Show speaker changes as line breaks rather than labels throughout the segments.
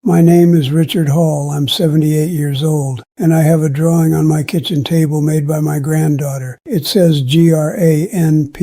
My name is Richard Hall. I'm 78 years old, and I have a drawing on my kitchen table made by my granddaughter. It says Granpa.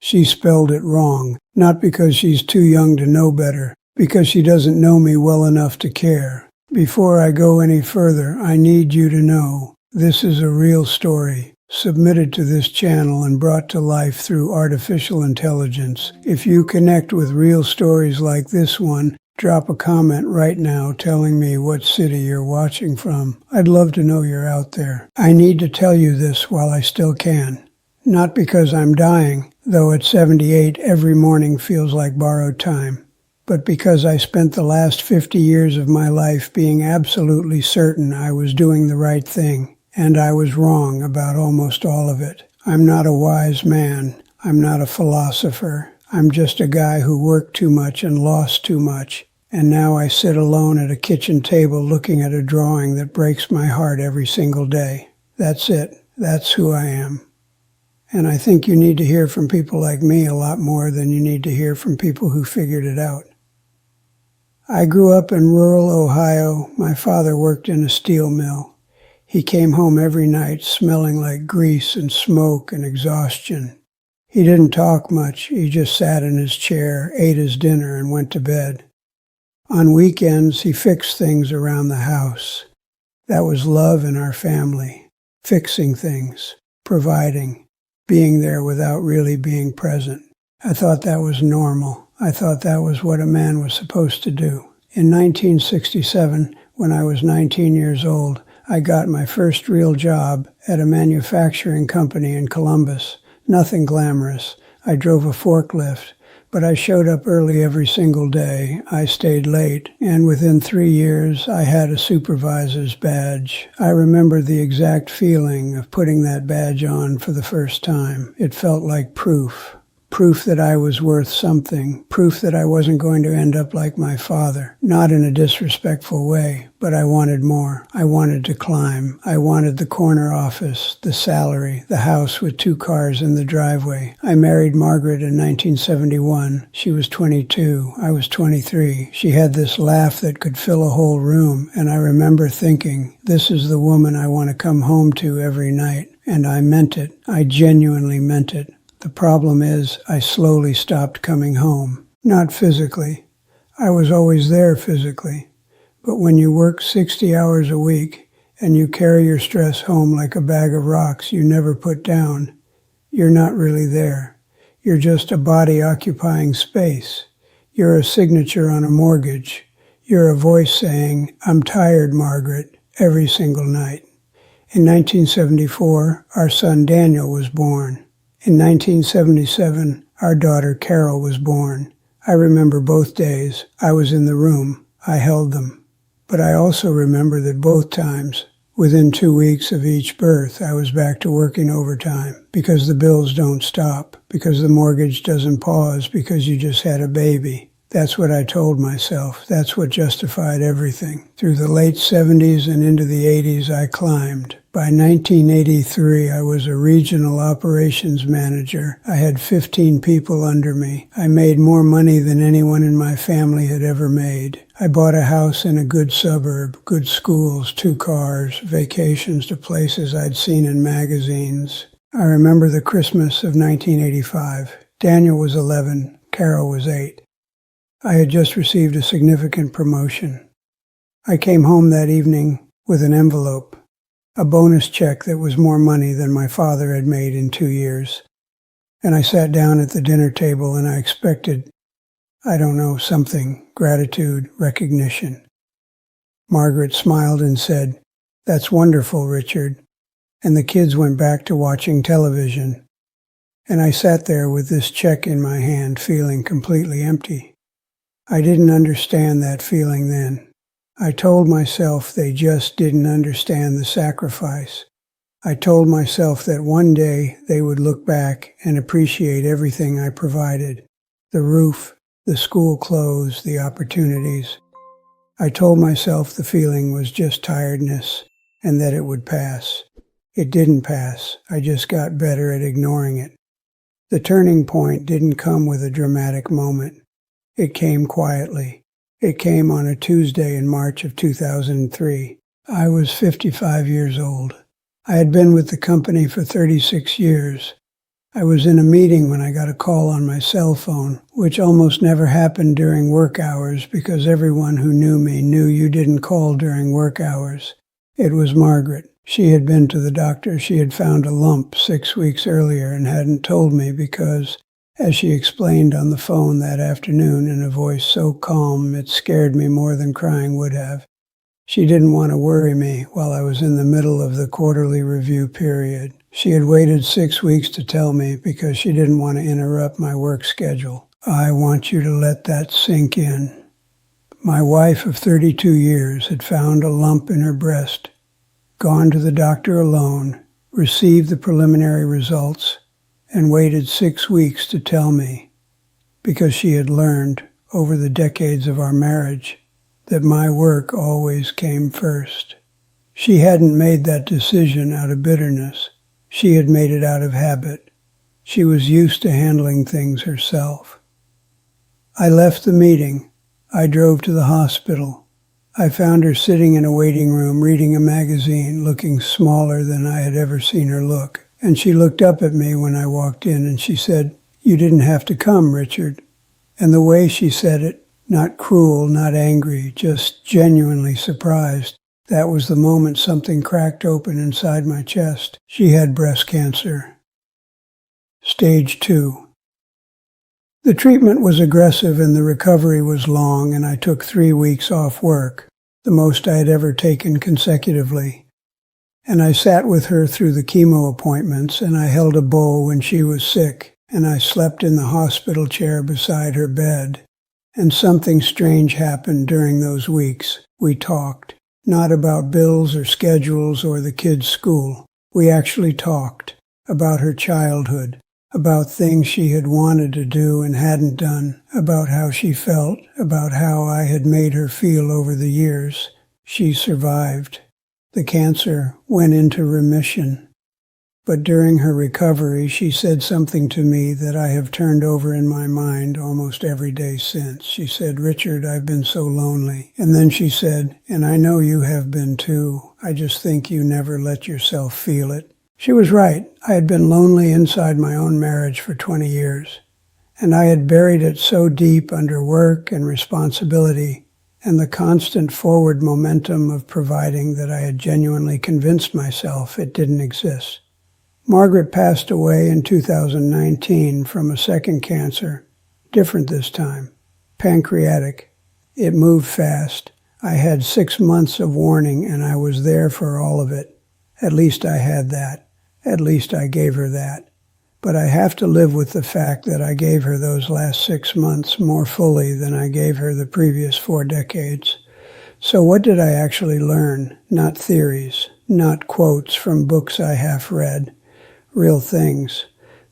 She spelled it wrong, not because she's too young to know better, because she doesn't know me well enough to care. Before I go any further, I need you to know this is a real story, submitted to this channel and brought to life through artificial intelligence. If you connect with real stories like this one, drop a comment right now telling me what city you're watching from. I'd love to know you're out there. I need to tell you this while I still can. Not because I'm dying, though at 78 every morning feels like borrowed time, but because I spent the last 50 years of my life being absolutely certain I was doing the right thing, and I was wrong about almost all of it. I'm not a wise man. I'm not a philosopher. I'm just a guy who worked too much and lost too much. And now I sit alone at a kitchen table looking at a drawing that breaks my heart every single day. That's it. That's who I am. And I think you need to hear from people like me a lot more than you need to hear from people who figured it out. I grew up in rural Ohio. My father worked in a steel mill. He came home every night smelling like grease and smoke and exhaustion. He didn't talk much. He just sat in his chair, ate his dinner, and went to bed. On weekends, he fixed things around the house. That was love in our family. Fixing things, providing, being there without really being present. I thought that was normal. I thought that was what a man was supposed to do. In 1967, when I was 19 years old, I got my first real job at a manufacturing company in Columbus. Nothing glamorous. I drove a forklift. But I showed up early every single day. I stayed late, and within 3 years, I had a supervisor's badge. I remember the exact feeling of putting that badge on for the first time. It felt like proof. Proof that I was worth something. Proof that I wasn't going to end up like my father. Not in a disrespectful way, but I wanted more. I wanted to climb. I wanted the corner office, the salary, the house with 2 cars in the driveway. I married Margaret in 1971. She was 22. I was 23. She had this laugh that could fill a whole room, and I remember thinking, this is the woman I want to come home to every night. And I meant it. I genuinely meant it. The problem is, I slowly stopped coming home. Not physically. I was always there physically. But when you work 60 hours a week and you carry your stress home like a bag of rocks you never put down, you're not really there. You're just a body occupying space. You're a signature on a mortgage. You're a voice saying, "I'm tired, Margaret," every single night. In 1974, our son Daniel was born. In 1977, our daughter Carol was born. I remember both days. I was in the room. I held them. But I also remember that both times, within 2 weeks of each birth, I was back to working overtime because the bills don't stop, because the mortgage doesn't pause because you just had a baby. That's what I told myself. That's what justified everything. Through the late 70s and into the 80s, I climbed. By 1983, I was a regional operations manager. I had 15 people under me. I made more money than anyone in my family had ever made. I bought a house in a good suburb, good schools, 2 cars, vacations to places I'd seen in magazines. I remember the Christmas of 1985. Daniel was 11, Carol was 8. I had just received a significant promotion. I came home that evening with an envelope, a bonus check that was more money than my father had made in 2 years. And I sat down at the dinner table and I expected, I don't know, something, gratitude, recognition. Margaret smiled and said, "That's wonderful, Richard." And the kids went back to watching television. And I sat there with this check in my hand, feeling completely empty. I didn't understand that feeling then. I told myself they just didn't understand the sacrifice. I told myself that one day they would look back and appreciate everything I provided. The roof, the school clothes, the opportunities. I told myself the feeling was just tiredness and that it would pass. It didn't pass. I just got better at ignoring it. The turning point didn't come with a dramatic moment. It came quietly. It came on a Tuesday in March of 2003. I was 55 years old. I had been with the company for 36 years. I was in a meeting when I got a call on my cell phone, which almost never happened during work hours because everyone who knew me knew you didn't call during work hours. It was Margaret. She had been to the doctor. She had found a lump 6 weeks earlier and hadn't told me because, as she explained on the phone that afternoon in a voice so calm it scared me more than crying would have, she didn't want to worry me while I was in the middle of the quarterly review period. She had waited 6 weeks to tell me because she didn't want to interrupt my work schedule. I want you to let that sink in. My wife of 32 years had found a lump in her breast, gone to the doctor alone, received the preliminary results, and waited 6 weeks to tell me because she had learned over the decades of our marriage that my work always came first. She hadn't made that decision out of bitterness. She had made it out of habit. She was used to handling things herself. I left the meeting. I drove to the hospital. I found her sitting in a waiting room reading a magazine, looking smaller than I had ever seen her look. And she looked up at me when I walked in and she said, "You didn't have to come, Richard." And the way she said it, not cruel, not angry, just genuinely surprised. That was the moment something cracked open inside my chest. She had breast cancer. Stage 2. The treatment was aggressive and the recovery was long, and I took 3 weeks off work, the most I had ever taken consecutively. And I sat with her through the chemo appointments, and I held a bowl when she was sick, and I slept in the hospital chair beside her bed. And something strange happened during those weeks. We talked. Not about bills or schedules or the kids' school. We actually talked about her childhood, about things she had wanted to do and hadn't done, about how she felt, about how I had made her feel over the years. She survived. The cancer went into remission. But during her recovery, she said something to me that I have turned over in my mind almost every day since. She said, "Richard, I've been so lonely." And then she said, "And I know you have been too. I just think you never let yourself feel it." She was right. I had been lonely inside my own marriage for 20 years. And I had buried it so deep under work and responsibility and the constant forward momentum of providing that I had genuinely convinced myself it didn't exist. Margaret passed away in 2019 from a second cancer, different this time, pancreatic. It moved fast. I had 6 months of warning and I was there for all of it. At least I had that. At least I gave her that. But I have to live with the fact that I gave her those last 6 months more fully than I gave her the previous 4 decades. So what did I actually learn? Not theories, not quotes from books I half read. Real things.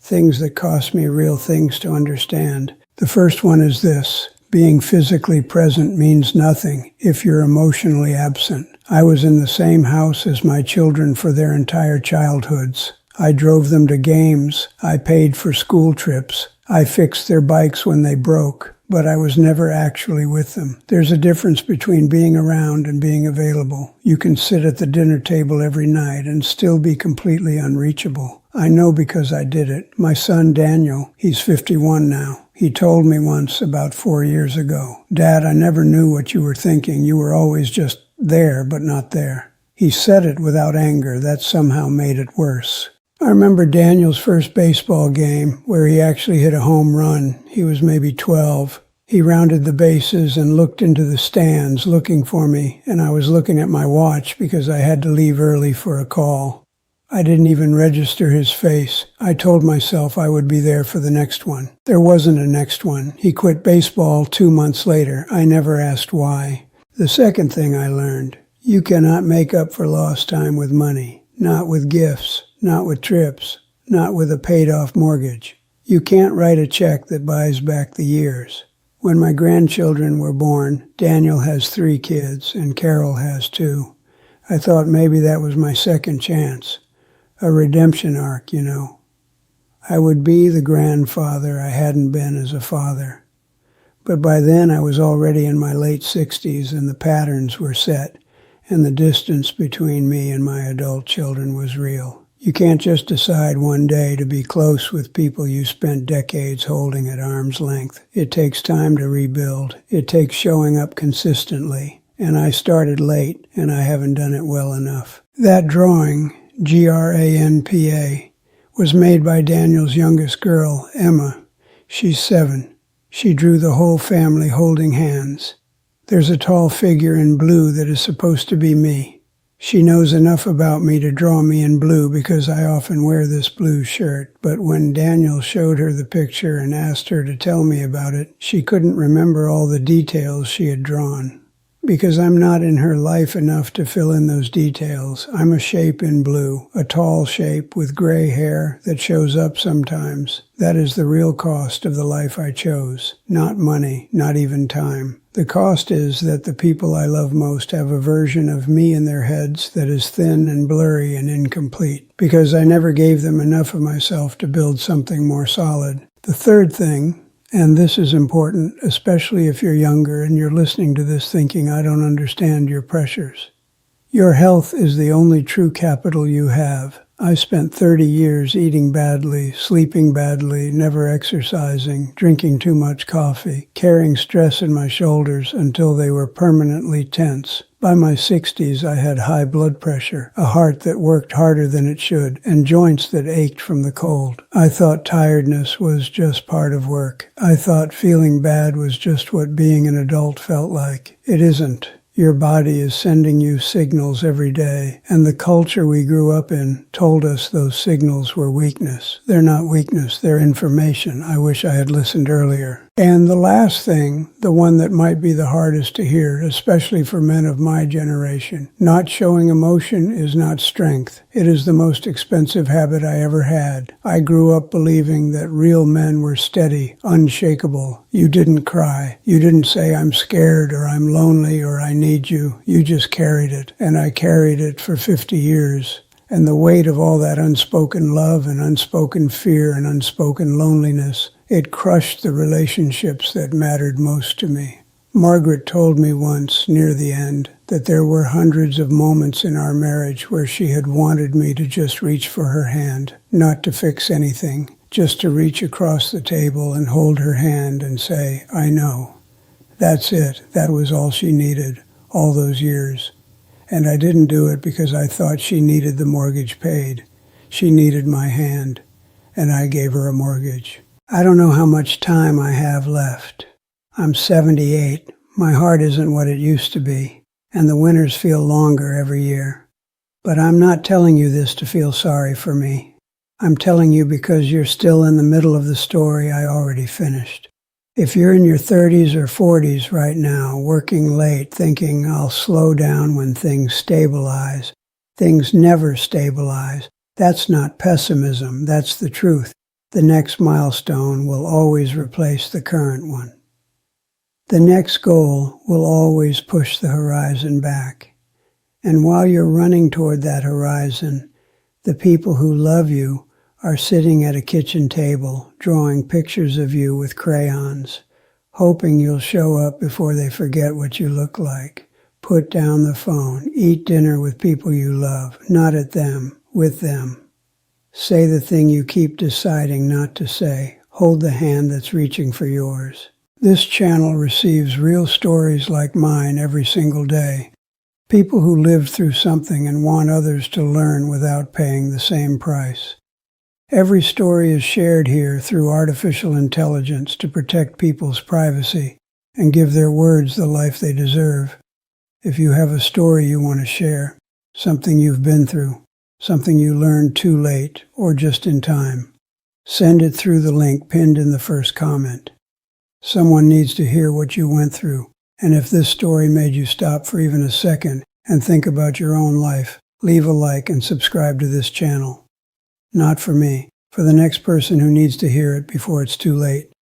Things that cost me real things to understand. The first one is this. Being physically present means nothing if you're emotionally absent. I was in the same house as my children for their entire childhoods. I drove them to games. I paid for school trips. I fixed their bikes when they broke, but I was never actually with them. There's a difference between being around and being available. You can sit at the dinner table every night and still be completely unreachable. I know because I did it. My son Daniel, he's 51 now. He told me once about 4 years ago, "Dad, I never knew what you were thinking. You were always just there, but not there." He said it without anger. That somehow made it worse. I remember Daniel's first baseball game where he actually hit a home run. He was maybe 12. He rounded the bases and looked into the stands looking for me, and I was looking at my watch because I had to leave early for a call. I didn't even register his face. I told myself I would be there for the next one. There wasn't a next one. He quit baseball 2 months later. I never asked why. The second thing I learned, you cannot make up for lost time with money. Not with gifts, not with trips, not with a paid-off mortgage. You can't write a check that buys back the years. When my grandchildren were born, Daniel has 3 kids and Carol has 2. I thought maybe that was my second chance. A redemption arc, you know. I would be the grandfather I hadn't been as a father. But by then I was already in my late 60s and the patterns were set, and the distance between me and my adult children was real. You can't just decide one day to be close with people you spent decades holding at arm's length. It takes time to rebuild. It takes showing up consistently. And I started late, and I haven't done it well enough. That drawing, GRANPA, was made by Daniel's youngest girl, Emma. She's 7. She drew the whole family holding hands. There's a tall figure in blue that is supposed to be me. She knows enough about me to draw me in blue because I often wear this blue shirt, but when Daniel showed her the picture and asked her to tell me about it, she couldn't remember all the details she had drawn. Because I'm not in her life enough to fill in those details. I'm a shape in blue, a tall shape with gray hair that shows up sometimes. That is the real cost of the life I chose. Not money, not even time. The cost is that the people I love most have a version of me in their heads that is thin and blurry and incomplete, because I never gave them enough of myself to build something more solid. The third thing, and this is important, especially if you're younger and you're listening to this thinking, I don't understand your pressures. Your health is the only true capital you have. I spent 30 years eating badly, sleeping badly, never exercising, drinking too much coffee, carrying stress in my shoulders until they were permanently tense. By my 60s, I had high blood pressure, a heart that worked harder than it should, and joints that ached from the cold. I thought tiredness was just part of work. I thought feeling bad was just what being an adult felt like. It isn't. Your body is sending you signals every day, and the culture we grew up in told us those signals were weakness. They're not weakness, they're information. I wish I had listened earlier. And the last thing, the one that might be the hardest to hear, especially for men of my generation, not showing emotion is not strength. It is the most expensive habit I ever had. I grew up believing that real men were steady, unshakable. You didn't cry. You didn't say, I'm scared or I'm lonely or I need you. You just carried it. And I carried it for 50 years. And the weight of all that unspoken love and unspoken fear and unspoken loneliness, it crushed the relationships that mattered most to me. Margaret told me once, near the end, that there were hundreds of moments in our marriage where she had wanted me to just reach for her hand, not to fix anything, just to reach across the table and hold her hand and say, I know. That's it. That was all she needed, all those years. And I didn't do it because I thought she needed the mortgage paid. She needed my hand, and I gave her a mortgage. I don't know how much time I have left. I'm 78. My heart isn't what it used to be, and the winters feel longer every year. But I'm not telling you this to feel sorry for me. I'm telling you because you're still in the middle of the story I already finished. If you're in your 30s or 40s right now, working late, thinking I'll slow down when things stabilize, things never stabilize, that's not pessimism, that's the truth. The next milestone will always replace the current one. The next goal will always push the horizon back. And while you're running toward that horizon, the people who love you are sitting at a kitchen table, drawing pictures of you with crayons, hoping you'll show up before they forget what you look like. Put down the phone. Eat dinner with people you love, not at them, with them. Say the thing you keep deciding not to say. Hold the hand that's reaching for yours. This channel receives real stories like mine every single day. People who lived through something and want others to learn without paying the same price. Every story is shared here through artificial intelligence to protect people's privacy and give their words the life they deserve. If you have a story you want to share, something you've been through, something you learned too late or just in time, send it through the link pinned in the first comment. Someone needs to hear what you went through, and if this story made you stop for even a second and think about your own life, leave a like and subscribe to this channel. Not for me, for the next person who needs to hear it before it's too late.